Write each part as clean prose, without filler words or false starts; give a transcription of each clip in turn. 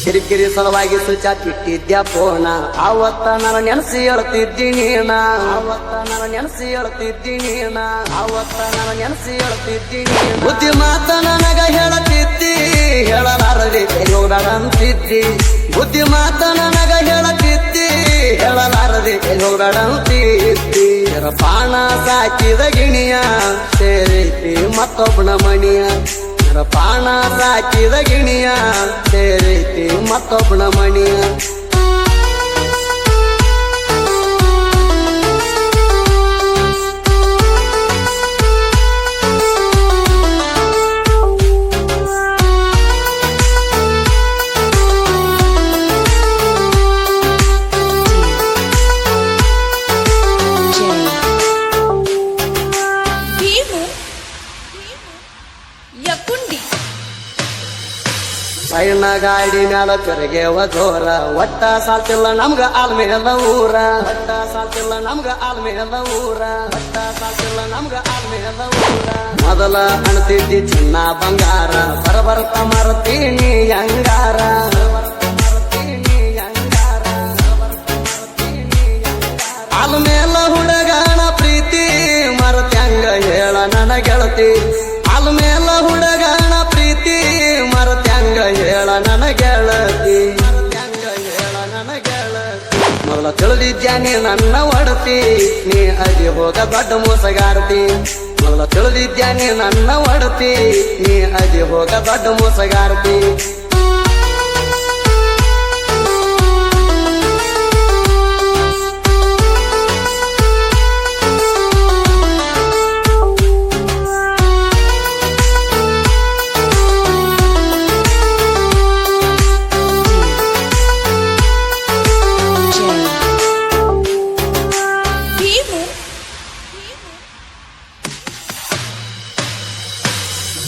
ಕಿರಿಕಿರಿ ಸಲುವಾಗಿ ಸುಚ ತಿಟ್ಟಿದ್ಯಾ ಫೋನ ಅವತ್ತ ನನ್ನ ನೆನಸಿ ಹೇಳ್ತಿದ್ದಿ ನೀನ ಬುದ್ಧಿ ಮಾತ ನನಗ ಹೇಳತಿದ್ದಿ ಹೇಳಲಾರದೆ ಹೋಗಬೇಡಂತಿದ್ದಿ ಬುದ್ಧಿ ಮಾತ ನನಗ ಹೇಳತಿದ್ದಿ ಹೇಳಲಾರದೆ ಹೋಗಬೇಡಂತಿದ್ದಿ ಪಾಣ ಸಾಕಿದ ಗಿಣಿಯ ಸೇರೈತಿ ಮತ್ತೊಬ್ಬನ ಮಣಿಯ ಪಾಣ ಸಾಕಿದ ಗಿಣಿಯ ಸೇರೈತಿ ಮತ್ತೊಬ್ಬನ ಮಣಿಯ ಸೈನ ಗಾಡಿ ಮ್ಯಾಲ ತಿರುಗೇವ ಜೋರ ಒಟ್ಟ ಸಾಲ್ತಿಲ್ಲ ನಮ್ಗ ಆಲ್ಮೇಲ ಊರ ಮೊದಲ ಅಣ್ತಿದ್ದಿ ಚಿನ್ನ ಬಂಗಾರ ಬರಬರ್ತ ಮರತೀನಿ ಅಂಗಾರ ಆಲ್ಮೇಲ ಹುಡುಗನ ಪ್ರೀತಿ ಮರತ್ಯಂಗ ಹೇಳ ನನ್ನ ಗೆಳತಿ ಆಲ್ಮೇಲ ಹುಡುಗನ ಪ್ರೀತಿ ಮರತ್ಯಂಗ ಹೇಳ ನನ್ನ ಗೆಳತಿ ಮೊದಲ ತಿಳಿದಿದ್ಯಾನಿ ನನ್ನ ಒಡತಿ ನೀ ಅದಿ ಹೋಗ ದೊಡ್ಡ ಮೋಸಗಾರ್ತಿ ಮೊದಲ ತಿಳಿದಿದ್ಯಾನಿ ನನ್ನ ಒಡತಿ ನೀ ಅದಿ ಹೋಗ ದೊಡ್ಡ ಮೋಸಗಾರ್ತಿ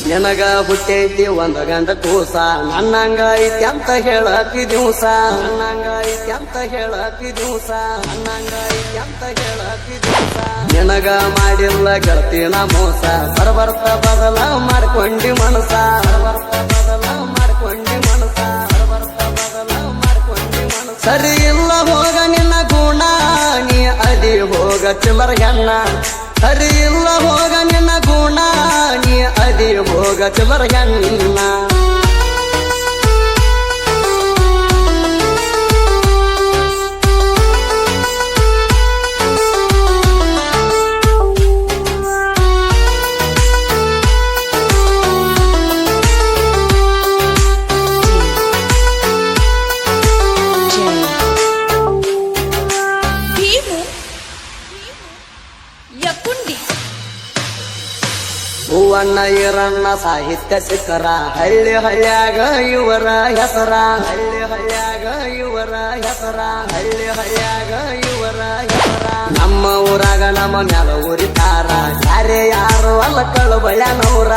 ನಿನಗ ಹುಟ್ಟೈತಿ ಒಂದ ಗಂಡ ಕೂಸ ನನ್ನಂಗ ಐತಿ ಅಂತ ಹೇಳತಿ ದಿವಸ ನಿನಗ ಮಾಡಿಲ್ಲ ಗೆಳತಿನ ಮೋಸ ಬರಬರ್ತ ಬದಲ ಮಾಡ್ಕೊಂಡಿ ಮನಸ ಸರಿ ಇಲ್ಲ ಹೋಗ ನಿನ್ನ ಗುಣ ನೀ ಅದಿ ಹೋಗ ಚಿಲ್ಲರ ಹೆಣ್ಣ ಸರಿ ಇಲ್ಲ ಹೋಗ ನಿನ್ನ ಗುಣ ನೀ ಅದಿ ಹೋಗ ಚಿಲ್ಲರ ಹೆಣ್ಣ ಹೂವಣ್ಣ ಈರಣ್ಣ ಸಾಹಿತ್ಯ ಶಿಖರ ಹಳ್ಳಿ ಹಳ್ಳ್ಯಾಗ ಇವರ ಹೆಸರ ನಮ್ಮ ಊರಾಗ ನಮ್ಮ ಮ್ಯಾಲ ಉರಿತಾರ ಯಾರೇ ಯಾರು ಅಲ್ಲ ಕಳು ಬಳ್ಯಾನವ್ರ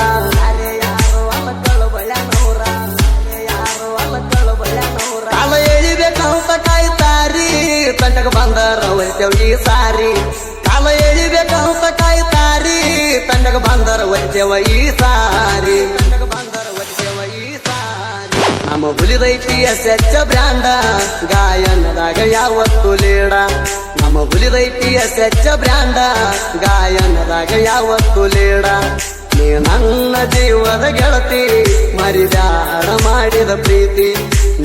ಕಾಲ ಎಳಿಬೇಕಂತ ಕಾಯ್ತಾರಿ ತಂಡಕ ಬಂದರ ಒಯ್ತೇವ್ ಈ ಸಾರಿ ಕಾಲ ಎಳಿಬೇಕಂತ ಕಾಯ್ತಾರಿ ತಂಡಕ ಬಂದರ ಒಯ್ತೇವ ಈ ಸಾರಿ ನಮ್ಮ ಹುಲಿದೈತಿ ಎಸ್ಎಚ್ ಬ್ರ್ಯಾಂಡ ಗಾಯನದಾಗ ಯಾವತ್ತು ಲೀಡ ನಮ್ಮ ಹುಲಿದೈತಿ ಎಸ್ಎಚ್ ಬ್ರ್ಯಾಂಡ ಗಾಯನದಾಗ ಯಾವತ್ತು ಲೀಡ ನೀ ನನ್ನ ಜೀವದ ಗೆಳತಿ ಮರಿಬ್ಯಾಡ ಮಾಡಿದ ಪ್ರೀತಿ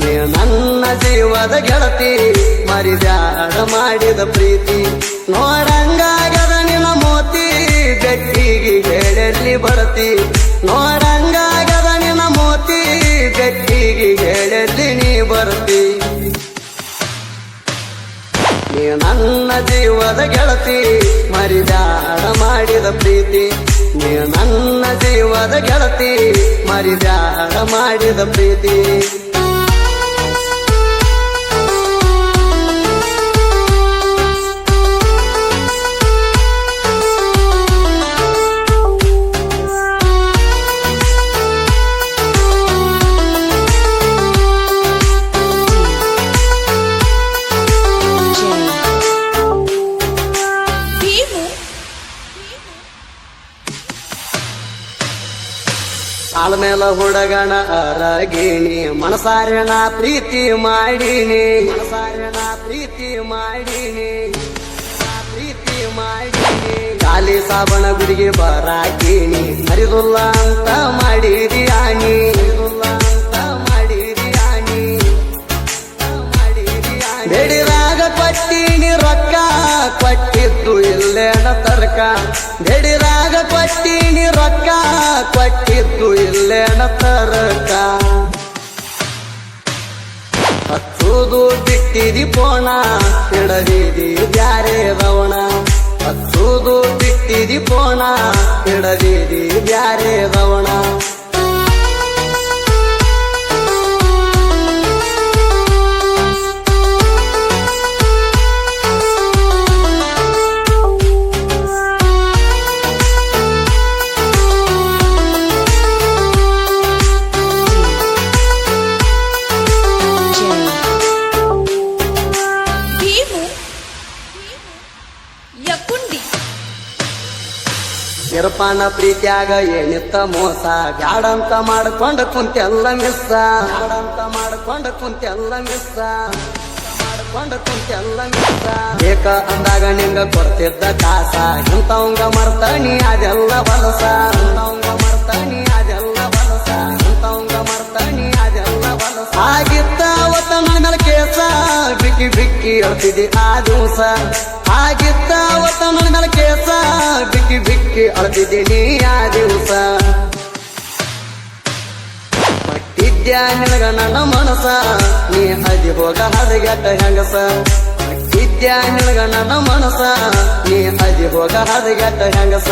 ನೀ ನನ್ನ ಜೀವದ ಗೆಳತಿ ಮರಿಬ್ಯಾಡ ಮಾಡಿದ ಪ್ರೀತಿ ನೋಡಂಗಾಗದ ನಿನ್ನ ಮೋತಿ ಗಟ್ಟಿಗೆ ಹೇಳಲ್ಲಿ ಬಡತಿ ನೋಡಂಗಾಗದ ನಿನ್ನ ಮೋತಿ ಗಟ್ಟಿಗೆ ಹೇಳಲ್ಲಿ ನೀ ಬರ್ತಿ ನೀ ನನ್ನ ಜೀವದ ಗೆಳತಿ ಮರಿಬ್ಯಾಡ ಮಾಡಿದ ಪ್ರೀತಿ ನೀ ನನ್ನ ಜೀವದ ಗೆಳತಿ ಮರಿಬ್ಯಾಡ ಮಾಡಿದ ಪ್ರೀತಿ ಆದ್ಮೇಲೆ ಹುಡುಗನ ಅರಗಿಣಿ ಮನಸಾರಣ ಪ್ರೀತಿ ಮಾಡಿನಿ ಪ್ರೀತಿ ಮಾಡಿನಿ ಕಾಲಿ ಸಾಬಣ ಗುಡಿಗೆ ಬರಾಕಿನಿ ಹರಿದುಲ್ಲ ಅಂತ ಮಾಡಿದಿಯಾನಿ ಬೇಡಿರಾಗ ಕೊಟ್ಟಿನಿ ರೊಕ್ಕ ಕೊಟ್ಟಿದ್ದು ಇಲ್ಲೇನ ತರ್ಕ ಬೇಡಿರಾಗ ಕೊಟ್ಟಿನಿ ರೊಕ್ಕ ಕೊಟ್ಟಿದ್ದು ಇಲ್ಲೇನ ತರ್ಕ ಹಚ್ಚುದು ಬಿಟ್ಟಿದಿ ಪೋಣ ಹಿಡದಿದಿ ಬ್ಯಾರೆ ರವಣ ಹಚ್ಚುದು ಬಿಟ್ಟಿದಿ ಪೋಣ ಹಿಡದಿದಿ ಬ್ಯಾರೆ ರವಣ ಇರಪಾನ ಪ್ರೀತ್ಯಾಗ ಏನಿತ್ತ ಮೋಸ ಬ್ಯಾಡಂತ ಮಾಡ್ಕೊಂಡ ಕುಂತೆಲ್ಲ ಮಿಸ್ಸ ಬೇಕ ಅಂದಾಗ ನಿಂಗ ಕೊಡ್ತಿದ್ದ ಕಾಸ ಇಂತವಂಗ ಮರ್ತನಿ ಅದೆಲ್ಲ ಬಲಸ ಆಗಿತ್ತ ಅವತ್ತ ನನ್ನ ಕೇಸ ಬಿಕ್ಕಿ ಬಿಕ್ಕಿ ಅಳ್ತಿದ್ದಿ ಆ ದಿವಸ ಆಗಿತ್ತ ಅವತ್ತ ನನ್ನ ಕೇಸ ಬಿಕ್ಕಿ ಬಿಕ್ಕಿ ಅಳ್ತಿದ್ದೀನಿ ಆ ದಿವಸ ಪಟ್ಟಿದ್ಯಾ ನಿನಗ ನನ್ನ ಮನಸ ನೀ ಅದಿ ಹೋಗ ಹದಗೆಟ್ಟ ಹೆಂಗಸ ಪಟ್ಟಿದ್ಯಾ ನಿನಗ ನನ್ನ ಮನಸ ನೀ ಅದಿ ಹೋಗ ಹದಗೆಟ್ಟ ಹೆಂಗಸ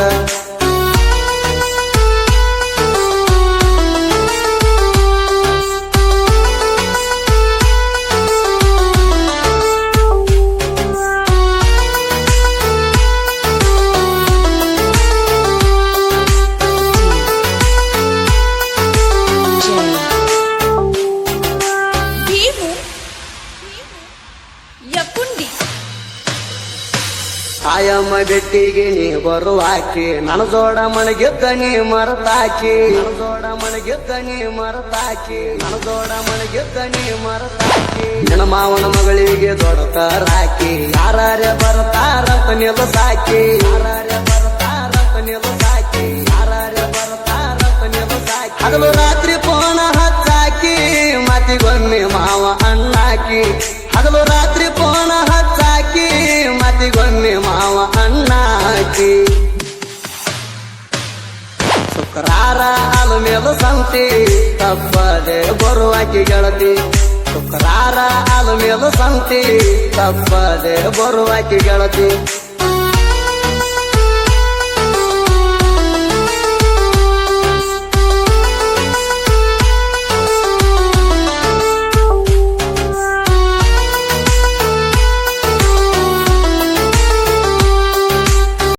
ಆಯಮ್ಮ ಬೆಟ್ಟಿಗೆ ನೀ ಬರುವಾಕಿ ನನ್ನ ಜೋಡ ಮಣಗೆದ್ದ ನೀ ಮರತಾಕಿ ನಿನ್ನ ಮಾವನ ಮಗಳಿಗೆ ದೊಡ್ಡತರಾಕಿ ಯಾರೇ ಬರ್ತಾರಂತ ನಿಲ್ಲಸಾಕಿ ಹಗಲು ರಾತ್ರಿ ಪೋಣ ಹಚ್ಚಾಕಿ ಮತಿಗೊಮ್ಮೆ ಮಾವ ಅಣ್ಣಾಕಿ ಹಗಲು ರಾತ್ರಿ ಪೋಣ ಹಚ್ಚಾಕಿ ಮತಿಗೊಮ್ಮೆ ಮಾವ ಅಣ್ಣಾಕಿ ಶುಕ್ರಾರ ಹಾಲು ಮೇಲು ಸಂತಿ ತಪ್ಪದೆ ಬರುವಾಕಿ ಗೆಳತಿ ಶುಕ್ರಾರ ಹಾಲು ಮೇಲು ಸಂತಿ ತಪ್ಪದೆ ಬರುವಾಕಿ ಗೆಳತಿ